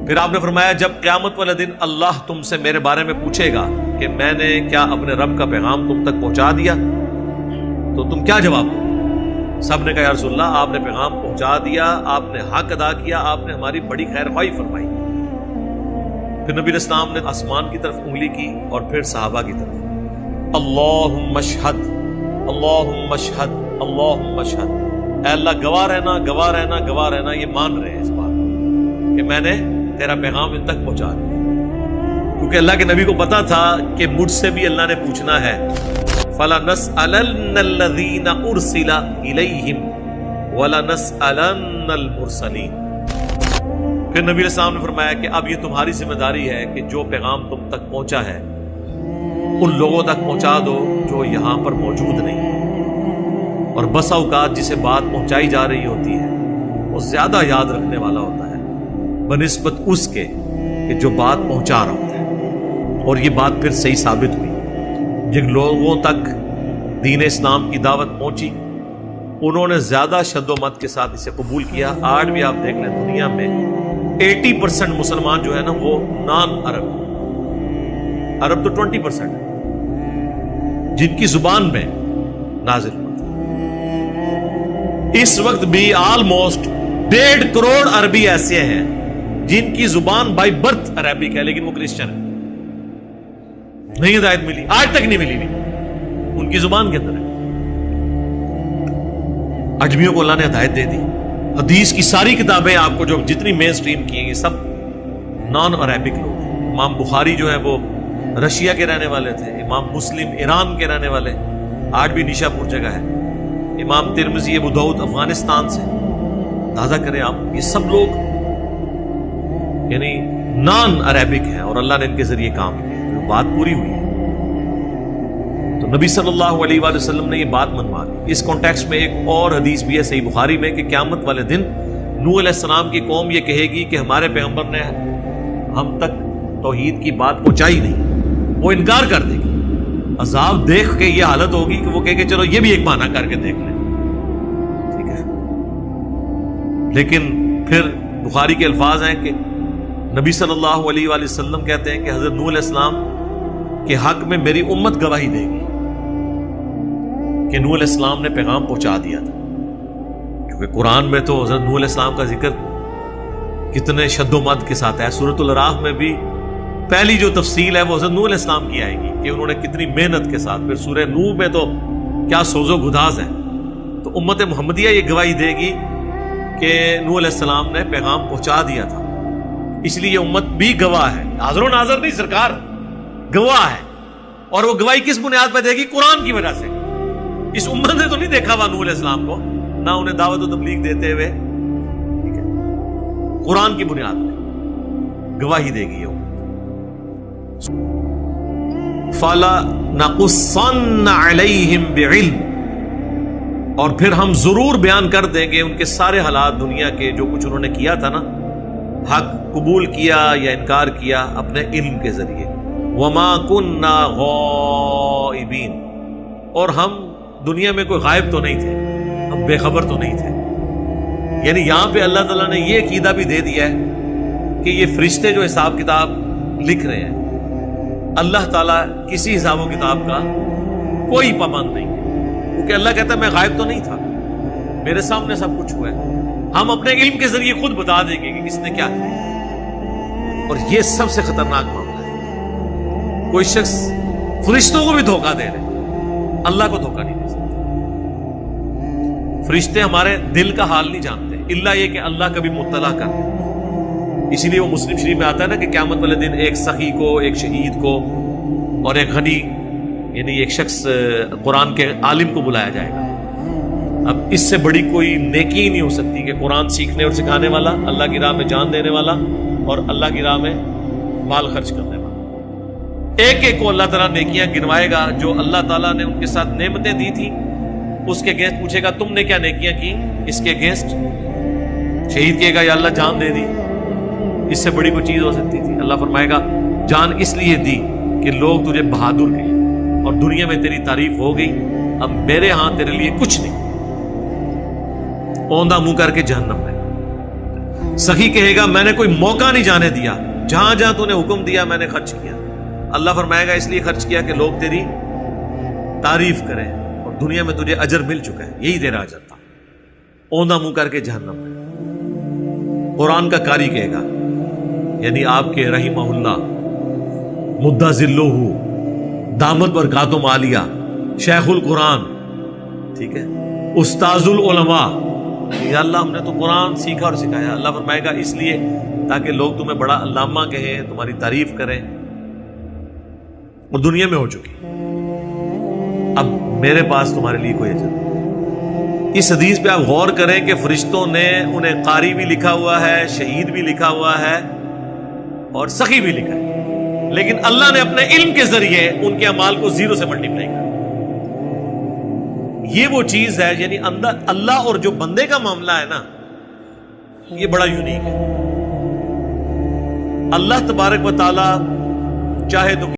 پھر آپ نے فرمایا جب قیامت والے دن اللہ تم سے میرے بارے میں پوچھے گا کہ میں نے کیا اپنے رب کا پیغام تم تک پہنچا دیا تو تم کیا جواب دو؟ سب نے کہا یا رسول اللہ آپ نے پیغام پہنچا دیا، آپ نے حق ادا کیا، آپ نے ہماری بڑی خیر خواہی فرمائی۔ پھر نبی علیہ السلام نے آسمان کی طرف انگلی کی اور پھر صحابہ کی طرف، اللہم اشہد اللہم اشہد اللہم اشہد، اے اللہ گواہ رہنا گواہ رہنا گواہ رہنا، یہ مان رہے ہیں اس بات کہ میں نے تیرا پیغام ان تک پہنچا دیا، کیونکہ اللہ کے نبی کو پتا تھا کہ مجھ سے بھی اللہ نے پوچھنا ہے، فَلَنَسْأَلَنَّ الَّذِينَ أُرْسِلَ إِلَيْهِمْ وَلَنَسْأَلَنَّ الْمُرْسَلِينَ۔ پھر نبی علیہ السلام نے فرمایا کہ اب یہ تمہاری ذمہ داری ہے کہ جو پیغام تم تک پہنچا ہے ان لوگوں تک پہنچا دو جو یہاں پر موجود نہیں، اور بسا اوقات جسے بات پہنچائی جا رہی ہوتی ہے وہ زیادہ یاد رکھنے والا ہوتا ہے بنسبت اس کے کہ جو بات پہنچا رہا ہوتا ہے، اور یہ بات پھر صحیح ثابت ہوئی۔ جن لوگوں تک دین اسلام کی دعوت پہنچی انہوں نے زیادہ شد و مت کے ساتھ اسے قبول کیا۔ آج بھی آپ دیکھ لیں دنیا میں 80% مسلمان جو ہے نا وہ نان عرب، عرب تو 20% ہے جن کی زبان میں نازل ہوا تھا۔ اس وقت بھی آلموسٹ 1.5 کروڑ عربی ایسے ہیں جن کی زبان بائی برتھ عربک ہے لیکن وہ کرسچن ہے، نہیں ہدایت ملی، آج تک نہیں ملی، ان کی زبان کے اندر ہے۔ اجمیوں کو اللہ نے ہدایت دے دی، حدیث کی ساری کتابیں آپ کو جو جتنی مین سٹریم کی ہیں یہ سب نان عربک لوگ ہیں۔ امام بخاری جو ہے وہ رشیا کے رہنے والے تھے، امام مسلم ایران کے رہنے والے، آج بھی نیشا پور جگہ ہے، امام ترمذی ابو داؤد افغانستان سے۔ اندازہ کریں آپ یہ سب لوگ یعنی نان عربک ہیں اور اللہ نے ان کے ذریعے کام کیا، بات پوری ہوئی ہے۔ تو نبی صلی اللہ علیہ وآلہ وسلم نے یہ بات منوا دی۔ اس کانٹیکسٹ میں ایک اور حدیث بھی ہے صحیح بخاری میں کہ قیامت والے دن نوح علیہ السلام کی قوم یہ کہے گی کہ ہمارے پیغمبر نے ہم تک توحید کی بات پہنچائی نہیں، وہ انکار کر دے گی۔ عذاب دیکھ کے یہ حالت ہوگی کہ وہ کہے کہ چلو یہ بھی ایک بہانہ کر کے دیکھ لیں، ٹھیک ہے۔ لیکن پھر بخاری کے الفاظ ہیں کہ نبی صلی اللہ علیہ وآلہ وسلم کہتے ہیں کہ حضرت نوح علیہ السلام کے حق میں میری امت گواہی دے گی کہ نوح علیہ السلام نے پیغام پہنچا دیا تھا، کیونکہ قرآن میں تو حضرت نوح علیہ السلام کا ذکر کتنے شد و مد کے ساتھ ہے۔ سورۃ الاعراف میں بھی پہلی جو تفصیل ہے وہ حضرت نوح علیہ السلام کی آئے گی کہ انہوں نے کتنی محنت کے ساتھ، پھر سورہ نوح میں تو کیا سوز و گداز ہے۔ تو امت محمدیہ یہ گواہی دے گی کہ نوح علیہ السلام نے پیغام پہنچا دیا تھا، اس لیے یہ امت بھی گواہ ہے، حاضر و ناظر نہیں، سرکار گواہ ہے۔ اور وہ گواہی کس بنیاد پہ دے گی؟ قرآن کی وجہ سے۔ اس امت نے تو نہیں دیکھا ہوا نوح علیہ السلام کو، نہ انہیں دعوت و تبلیغ دیتے ہوئے، ٹھیک ہے، قرآن کی بنیاد پہ گواہی دے گی یہ امت۔ فَلَنَقُصَّنَّ عَلَيْهِمْ بِعِلْمٍ، اور پھر ہم ضرور بیان کر دیں گے ان کے سارے حالات دنیا کے، جو کچھ انہوں نے کیا تھا نا، حق قبول کیا یا انکار کیا، اپنے علم کے ذریعے۔ وَمَا كُنَّا غَائِبِينَ، اور ہم دنیا میں کوئی غائب تو نہیں تھے، ہم بے خبر تو نہیں تھے۔ یعنی یہاں پہ اللہ تعالیٰ نے یہ عقیدہ بھی دے دیا ہے کہ یہ فرشتے جو حساب کتاب لکھ رہے ہیں، اللہ تعالیٰ کسی حساب و کتاب کا کوئی پابند نہیں، کیونکہ اللہ کہتا ہے میں غائب تو نہیں تھا، میرے سامنے سب کچھ ہوا ہے، ہم اپنے علم کے ذریعے خود بتا دیں گے کہ کس نے کیا کیا۔ اور یہ سب سے خطرناک معاملہ ہے، کوئی شخص فرشتوں کو بھی دھوکہ دے رہے، اللہ کو دھوکہ نہیں دے سکتا۔ فرشتے ہمارے دل کا حال نہیں جانتے، الا یہ کہ اللہ کبھی مطلع کر دے۔ اسی لیے وہ مسلم شریف میں آتا ہے نا کہ قیامت والے دن ایک سخی کو، ایک شہید کو اور ایک غنی، یعنی ایک شخص قرآن کے عالم کو بلایا جائے گا۔ اب اس سے بڑی کوئی نیکی ہی نہیں ہو سکتی کہ قرآن سیکھنے اور سکھانے والا، اللہ کی راہ میں جان دینے والا اور اللہ کی راہ میں مال خرچ کرنے والا، ایک ایک کو اللہ تعالیٰ نیکیاں گنوائے گا جو اللہ تعالیٰ نے ان کے ساتھ نعمتیں دی تھی، اس کے اگینسٹ پوچھے گا تم نے کیا نیکیاں کی، اس کے اگینسٹ شہید کہے گا یا اللہ جان دے دی، اس سے بڑی کوئی چیز ہو سکتی تھی؟ اللہ فرمائے گا جان اس لیے دی کہ لوگ تجھے بہادر کہیں اور دنیا میں تیری تعریف ہو گئی، اب میرے ہاں تیرے لیے کچھ نہیں، اوندھا منہ کر کے جہنم میں۔ سخی کہے گا میں نے کوئی موقع نہیں جانے دیا، جہاں جہاں تو نے حکم دیا میں نے خرچ کیا۔ اللہ فرمائے گا اس لیے خرچ کیا کہ لوگ تیری تعریف کریں، اور دنیا میں تجھے اجر مل چکا ہے، یہی تیرا اجر تھا۔ اوندا منہ کر کے جہنم میں۔ قرآن کا قاری کہے گا، یعنی آپ کے رحمہ اللہ مدّا ذلہ دامت برکاتہم عالیہ شیخ القرآن، ٹھیک ہے، استاذ العلماء، یا اللہ ہم نے تو قرآن سیکھا اور سکھایا۔ اللہ فرمائے گا اس لیے تاکہ لوگ تمہیں بڑا علامہ کہیں، تمہاری تعریف کریں، اور دنیا میں ہو چکی، اب میرے پاس تمہارے لیے کوئی اجر نہیں۔ اس حدیث پہ آپ غور کریں کہ فرشتوں نے انہیں قاری بھی لکھا ہوا ہے، شہید بھی لکھا ہوا ہے، اور سخی بھی لکھا ہے، لیکن اللہ نے اپنے علم کے ذریعے ان کے اعمال کو 0 سے ملٹیپلائی کیا۔ یہ وہ چیز ہے، یعنی اندر اللہ اور جو بندے کا معاملہ ہے نا، یہ بڑا یونیک ہے۔ اللہ تبارک و تعالی چاہے تو